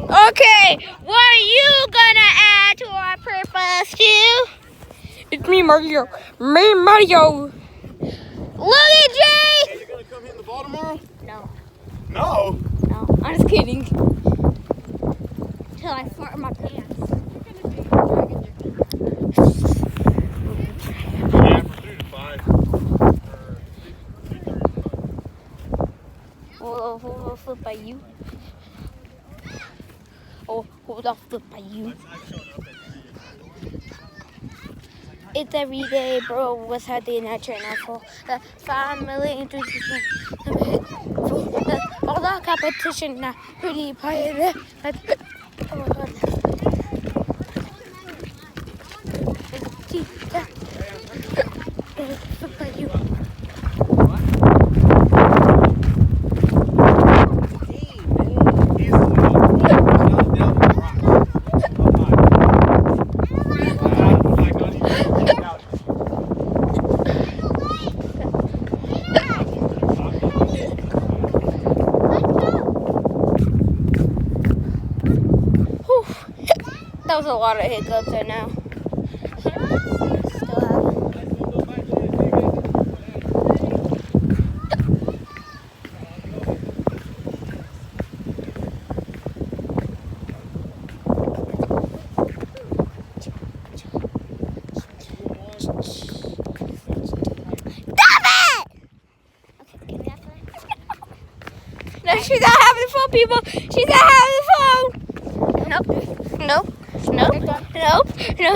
Okay, what are you gonna add to our purpose, too? It's me, Mario. Me, Mario. Look at Jay! Hey, you gonna come hit the ball tomorrow? No. No. No, I'm just kidding. Till I fart in my pants. Yeah, for 3 to 5. We'll flip by you. Oh, hold on, flip by you. It's every day, bro. What's happening at channel for the 5 million all the competition now. Pretty pilot. Oh my god. Flip by you. That was a lot of hiccups right now. Still have it. Stop it! Okay, give me that phone. No, she's not having the phone, people. She's not having the phone. Nope. Nope. Nope. Nope. No.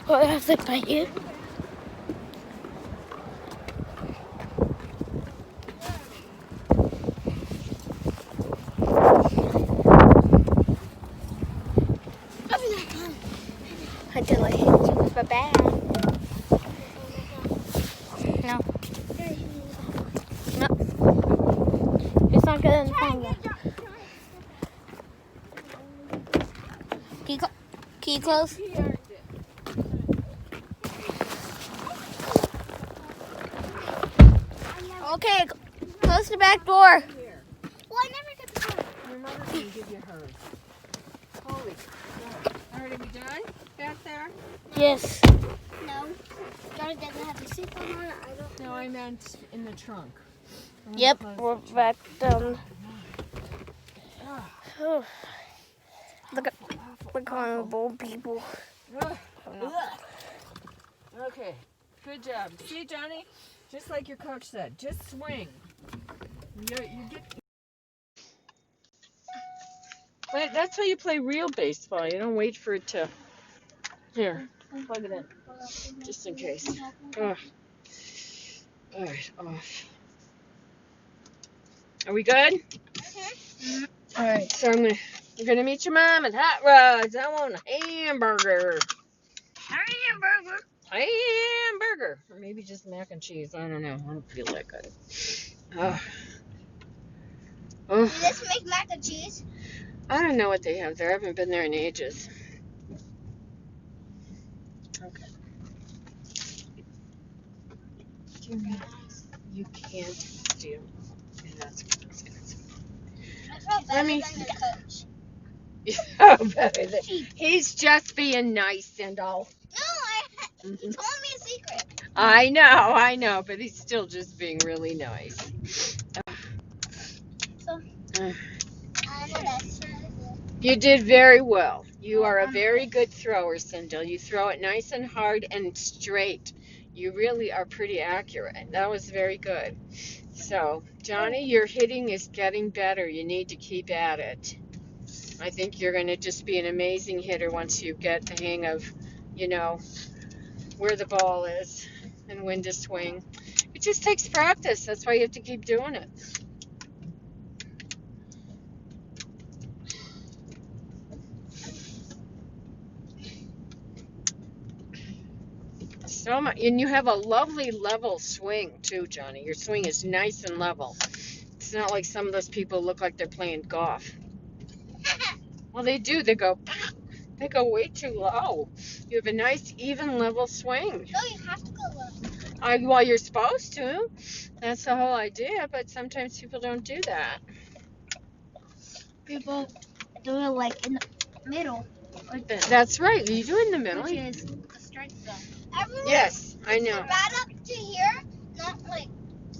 Oh, I have to bite you. Until I hit you with my bag. No. No. It's not good in the camera. Can you close? Okay, close the back door. Well, I never get the phone. Your mother can give you hers. Holy crap. Alright, are we done back there? No. Yes. Johnny doesn't have the seatbelt on. I don't. No, I meant in the trunk. Yep, we're back down. Oh. Look at we're calling bold people. Okay, good job. See, Johnny? Just like your coach said, just swing. You get. But that's how you play real baseball. You don't wait for it to. Here, plug it in, just in case. All right, off. Are we good? All right, so we're gonna meet your mom at Hot Rods. I want a hamburger. Hamburger. Or maybe just mac and cheese. I don't know. I don't feel that good. Do this make mac and cheese? I don't know what they have there. I haven't been there in ages. Okay. You can't do. And that's what I was going to say. I felt better than the coach. Yeah, better than, he's just being nice and all. No, he told me a secret. I know, but he's still just being really nice. So, You did very well. You are a very good thrower, Cindel. You throw it nice and hard and straight. You really are pretty accurate. That was very good. So, Johnny, your hitting is getting better. You need to keep at it. I think you're going to just be an amazing hitter once you get the hang of, where the ball is and when to swing. It just takes practice. That's why you have to keep doing it. So much, and you have a lovely level swing too, Johnny. Your swing is nice and level. It's not like some of those people look like they're playing golf. Well, they do. They go way too low. You have a nice, even level swing. No, you have to go low. Well, you're supposed to. That's the whole idea, but sometimes people don't do that. People do it like in the middle, That's right. You do it in the middle. which is the strike zone. Everyone, Yes, I put know. the mat up to here, not like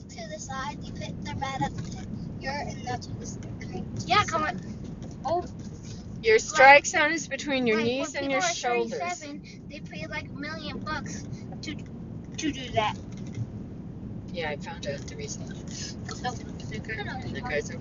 to the side. You put the mat up to here, and that's what this thing. Yeah, come on. Your strike zone is between your Like, knees when and your people are shoulders. 37, they pay like $1 million to do that. Yeah, I found out the reason. Okay. The guys are